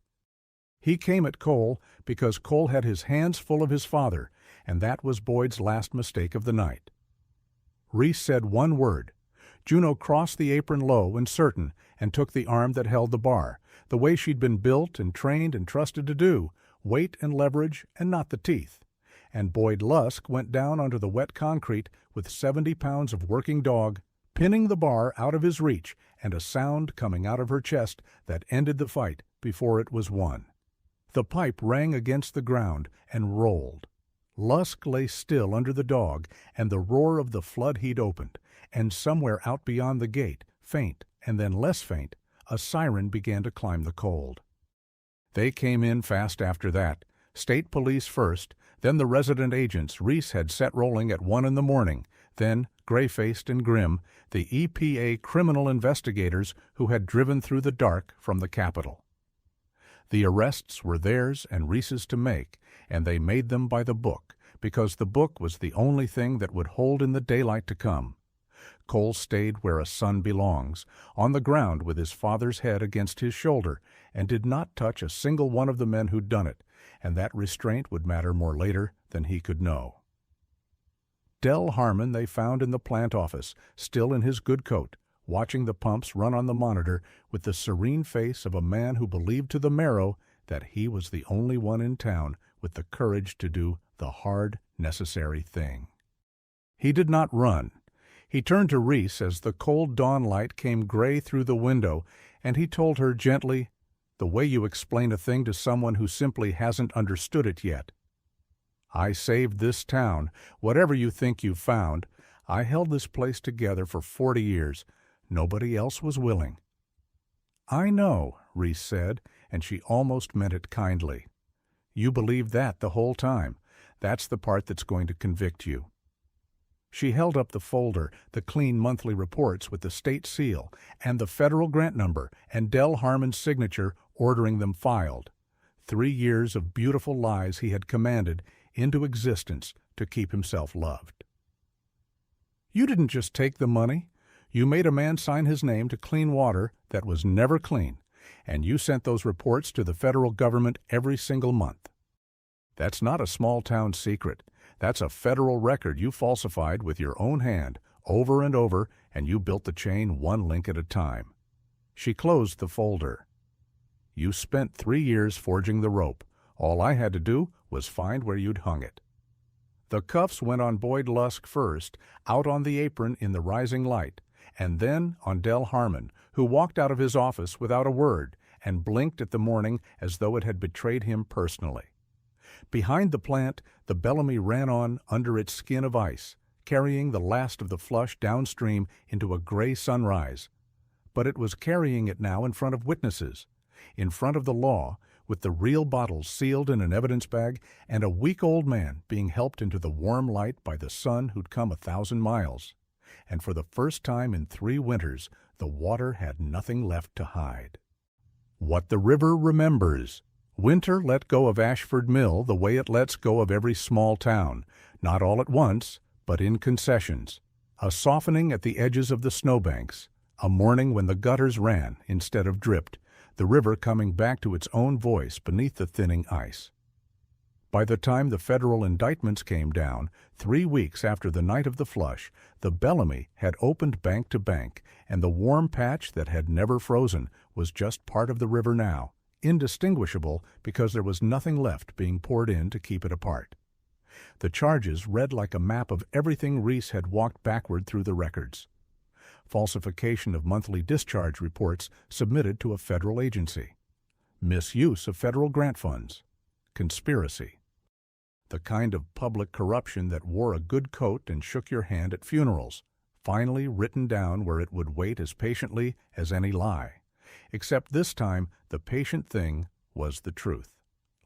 He came at Cole because Cole had his hands full of his father, and that was Boyd's last mistake of the night. Reese said one word. Juno crossed the apron low and certain and took the arm that held the bar, the way she'd been built and trained and trusted to do, weight and leverage and not the teeth. And Boyd Lusk went down onto the wet concrete with 70 pounds of working dog, pinning the bar out of his reach and a sound coming out of her chest that ended the fight before it was won. The pipe rang against the ground and rolled. Lusk lay still under the dog and the roar of the flood he'd opened, and somewhere out beyond the gate, faint and then less faint, a siren began to climb the cold. They came in fast after that. State police first, then the resident agents Reese had set rolling at 1 in the morning, then, gray-faced and grim, the EPA criminal investigators who had driven through the dark from the Capitol. The arrests were theirs and Reese's to make, and they made them by the book, because the book was the only thing that would hold in the daylight to come. Cole stayed where a son belongs, on the ground with his father's head against his shoulder, and did not touch a single one of the men who'd done it, and that restraint would matter more later than he could know. Del Harmon they found in the plant office, still in his good coat, watching the pumps run on the monitor with the serene face of a man who believed to the marrow that he was the only one in town with the courage to do the hard, necessary thing. He did not run. He turned to Reese as the cold dawn light came gray through the window, and he told her gently, the way you explain a thing to someone who simply hasn't understood it yet. I saved this town, whatever you think you've found. I held this place together for 40 years. Nobody else was willing. I know, Reese said, and she almost meant it kindly. You believed that the whole time. That's the part that's going to convict you. She held up the folder, the clean monthly reports with the state seal, and the federal grant number, and Del Harmon's signature ordering them filed. 3 years of beautiful lies he had commanded into existence to keep himself loved. You didn't just take the money. You made a man sign his name to clean water that was never clean, and you sent those reports to the federal government every single month. That's not a small-town secret. That's a federal record you falsified with your own hand, over and over, and you built the chain one link at a time. She closed the folder. You spent 3 years forging the rope. All I had to do was find where you'd hung it. The cuffs went on Boyd Lusk first, out on the apron in the rising light, and then on Del Harmon, who walked out of his office without a word and blinked at the morning as though it had betrayed him personally. Behind the plant, the Bellamy ran on under its skin of ice, carrying the last of the flush downstream into a gray sunrise. But it was carrying it now in front of witnesses, in front of the law, with the real bottles sealed in an evidence bag and a weak old man being helped into the warm light by the sun who'd come 1,000 miles. And for the first time in 3 winters, the water had nothing left to hide. What the river remembers. Winter let go of Ashford Mill the way it lets go of every small town, not all at once, but in concessions. A softening at the edges of the snowbanks, a morning when the gutters ran instead of dripped, the river coming back to its own voice beneath the thinning ice. By the time the federal indictments came down, 3 weeks after the night of the flush, the Bellamy had opened bank to bank, and the warm patch that had never frozen was just part of the river now, indistinguishable because there was nothing left being poured in to keep it apart. The charges read like a map of everything Reese had walked backward through the records. Falsification of monthly discharge reports submitted to a federal agency. Misuse of federal grant funds. Conspiracy. The kind of public corruption that wore a good coat and shook your hand at funerals, finally written down where it would wait as patiently as any lie. Except this time, the patient thing was the truth.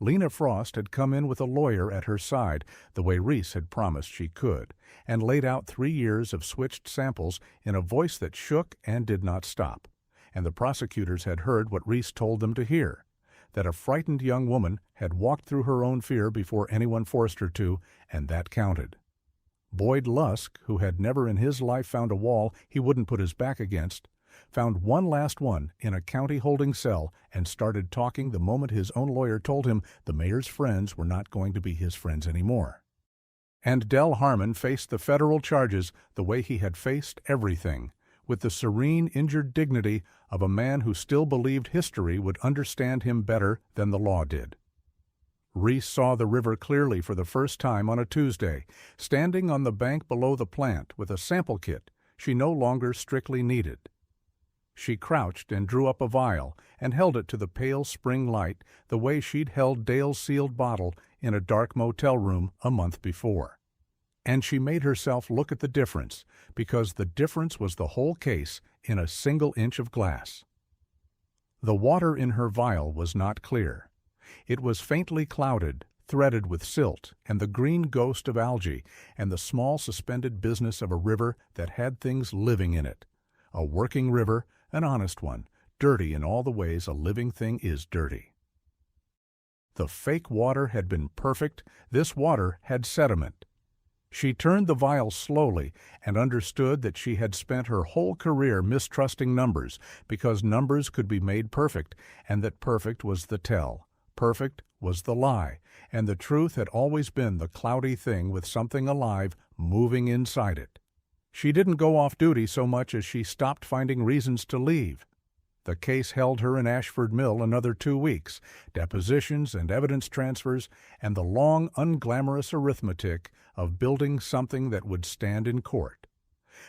Lena Frost had come in with a lawyer at her side, the way Reese had promised she could, and laid out 3 years of switched samples in a voice that shook and did not stop. And the prosecutors had heard what Reese told them to hear, that a frightened young woman had walked through her own fear before anyone forced her to, and that counted. Boyd Lusk, who had never in his life found a wall he wouldn't put his back against, found one last one in a county holding cell and started talking the moment his own lawyer told him the mayor's friends were not going to be his friends anymore. And Del Harmon faced the federal charges the way he had faced everything, with the serene, injured dignity of a man who still believed history would understand him better than the law did. Reese saw the river clearly for the first time on a Tuesday, standing on the bank below the plant with a sample kit she no longer strictly needed. She crouched and drew up a vial and held it to the pale spring light the way she'd held Dale's sealed bottle in a dark motel room a month before. And she made herself look at the difference, because the difference was the whole case in a single inch of glass. The water in her vial was not clear. It was faintly clouded, threaded with silt and the green ghost of algae and the small suspended business of a river that had things living in it. A working river, an honest one, dirty in all the ways a living thing is dirty. The fake water had been perfect. This water had sediment. She turned the vial slowly and understood that she had spent her whole career mistrusting numbers because numbers could be made perfect, and that perfect was the tell, perfect was the lie, and the truth had always been the cloudy thing with something alive moving inside it. She didn't go off duty so much as she stopped finding reasons to leave. The case held her in Ashford Mill another 2 weeks, depositions and evidence transfers, and the long, unglamorous arithmetic of building something that would stand in court.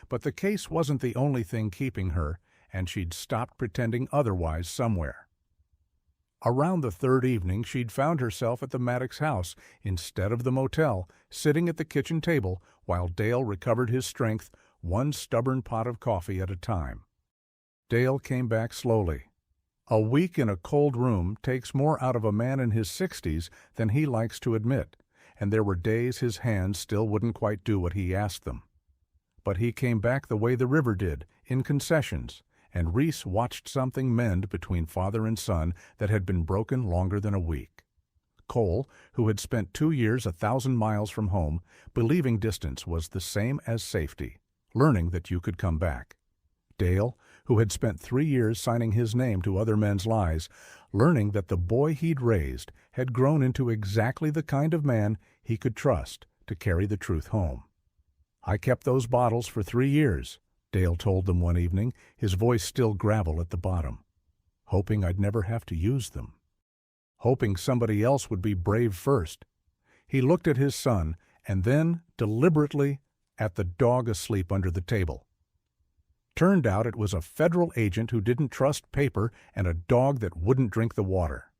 But the case wasn't the only thing keeping her, and she'd stopped pretending otherwise somewhere. Around the 3rd evening, she'd found herself at the Maddox house instead of the motel, sitting at the kitchen table while Dale recovered his strength, one stubborn pot of coffee at a time. Dale came back slowly. A week in a cold room takes more out of a man in his 60s than he likes to admit, and there were days his hands still wouldn't quite do what he asked them. But he came back the way the river did, in concessions, and Reese watched something mend between father and son that had been broken longer than a week. Cole, who had spent 2 years 1,000 miles from home, believing distance was the same as safety, learning that you could come back. Dale, who had spent 3 years signing his name to other men's lies, learning that the boy he'd raised had grown into exactly the kind of man he could trust to carry the truth home. "I kept those bottles for 3 years," Dale told them one evening, his voice still gravel at the bottom, "hoping I'd never have to use them. Hoping somebody else would be brave first." He looked at his son and then, deliberately, at the dog asleep under the table. Turned out it was a federal agent who didn't trust paper and a dog that wouldn't drink the water.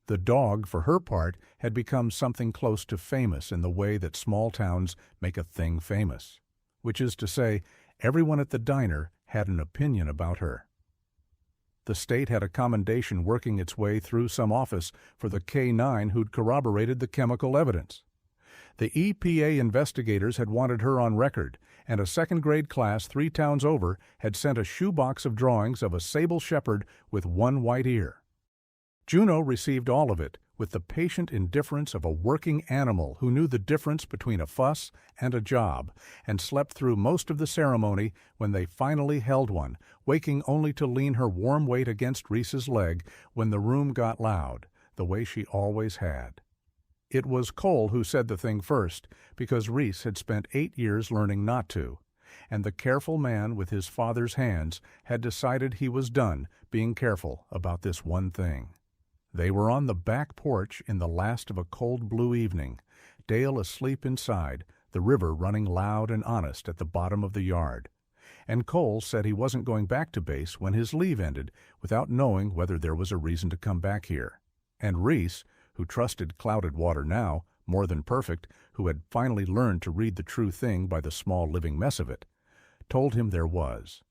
The dog, for her part, had become something close to famous in the way that small towns make a thing famous, which is to say, everyone at the diner had an opinion about her. The state had a commendation working its way through some office for the K-9 who'd corroborated the chemical evidence. The EPA investigators had wanted her on record, and a second-grade class 3 towns over had sent a shoebox of drawings of a sable shepherd with one white ear. Juno received all of it with the patient indifference of a working animal who knew the difference between a fuss and a job, and slept through most of the ceremony when they finally held one, waking only to lean her warm weight against Reese's leg when the room got loud, the way she always had. It was Cole who said the thing first, because Reese had spent 8 years learning not to, and the careful man with his father's hands had decided he was done being careful about this one thing. They were on the back porch in the last of a cold blue evening, Dale asleep inside, the river running loud and honest at the bottom of the yard. And Cole said he wasn't going back to base when his leave ended without knowing whether there was a reason to come back here. And Reese, who trusted clouded water now, more than perfect, who had finally learned to read the true thing by the small living mess of it, told him there was.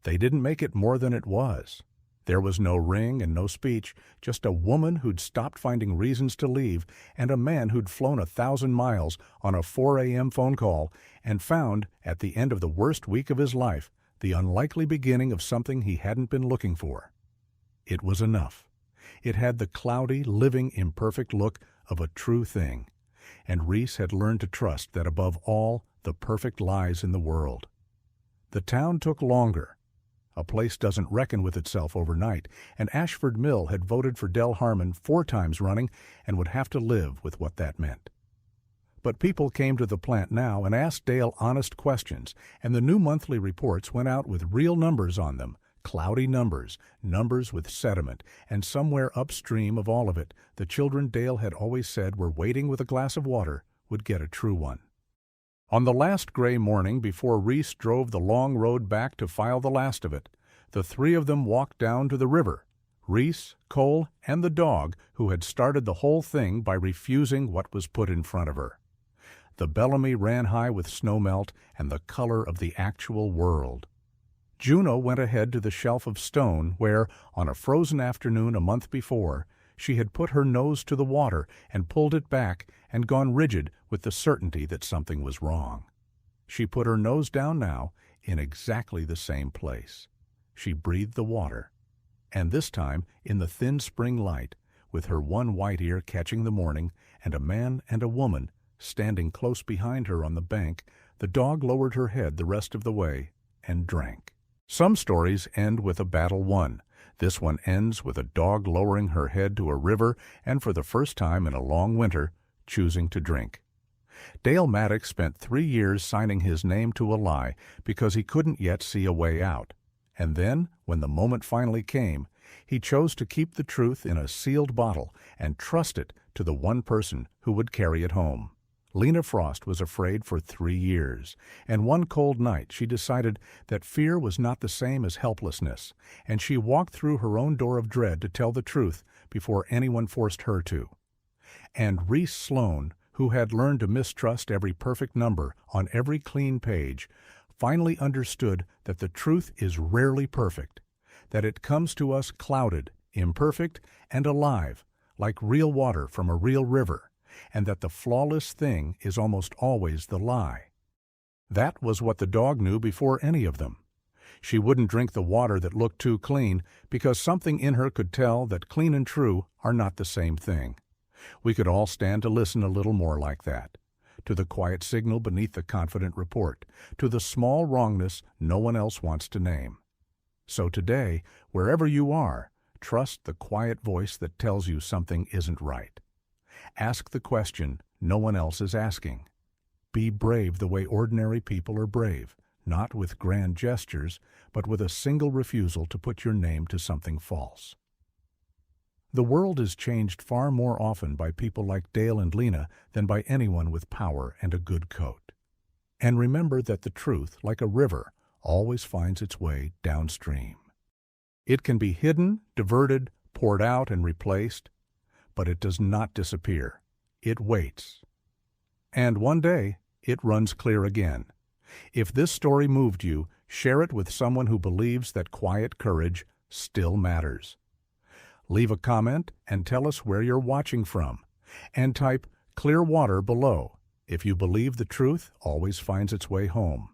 They didn't make it more than it was. There was no ring and no speech, just a woman who'd stopped finding reasons to leave and a man who'd flown 1,000 miles on a 4 a.m. phone call and found, at the end of the worst week of his life, the unlikely beginning of something he hadn't been looking for. It was enough. It had the cloudy, living, imperfect look of a true thing, and Reese had learned to trust that above all the perfect lies in the world. The town took longer. A place doesn't reckon with itself overnight, and Ashford Mill had voted for Del Harmon 4 times running and would have to live with what that meant. But people came to the plant now and asked Dale honest questions, and the new monthly reports went out with real numbers on them, cloudy numbers, numbers with sediment, and somewhere upstream of all of it, the children Dale had always said were waiting with a glass of water would get a true one. On the last gray morning before Reese drove the long road back to file the last of it, the 3 of them walked down to the river, Reese, Cole, and the dog who had started the whole thing by refusing what was put in front of her. The Bellamy ran high with snowmelt and the color of the actual world. Juno went ahead to the shelf of stone where, on a frozen afternoon a month before, she had put her nose to the water and pulled it back and gone rigid with the certainty that something was wrong. She put her nose down now in exactly the same place. She breathed the water, and this time in the thin spring light, with her one white ear catching the morning and a man and a woman standing close behind her on the bank, the dog lowered her head the rest of the way and drank. Some stories end with a battle won. This one ends with a dog lowering her head to a river and, for the first time in a long winter, choosing to drink. Dale Maddox spent 3 years signing his name to a lie because he couldn't yet see a way out. And then, when the moment finally came, he chose to keep the truth in a sealed bottle and trust it to the one person who would carry it home. Lena Frost was afraid for 3 years, and one cold night she decided that fear was not the same as helplessness, and she walked through her own door of dread to tell the truth before anyone forced her to. And Reese Sloane, who had learned to mistrust every perfect number on every clean page, finally understood that the truth is rarely perfect, that it comes to us clouded, imperfect, and alive, like real water from a real river, and that the flawless thing is almost always the lie. That was what the dog knew before any of them. She wouldn't drink the water that looked too clean because something in her could tell that clean and true are not the same thing. We could all stand to listen a little more like that, to the quiet signal beneath the confident report, to the small wrongness no one else wants to name. So today, wherever you are, trust the quiet voice that tells you something isn't right. Ask the question no one else is asking. Be brave the way ordinary people are brave, not with grand gestures, but with a single refusal to put your name to something false. The world is changed far more often by people like Dale and Lena than by anyone with power and a good coat. And remember that the truth, like a river, always finds its way downstream. It can be hidden, diverted, poured out, and replaced, but it does not disappear. It waits. And one day, it runs clear again. If this story moved you, share it with someone who believes that quiet courage still matters. Leave a comment and tell us where you're watching from. And type "Clear Water" below if you believe the truth always finds its way home.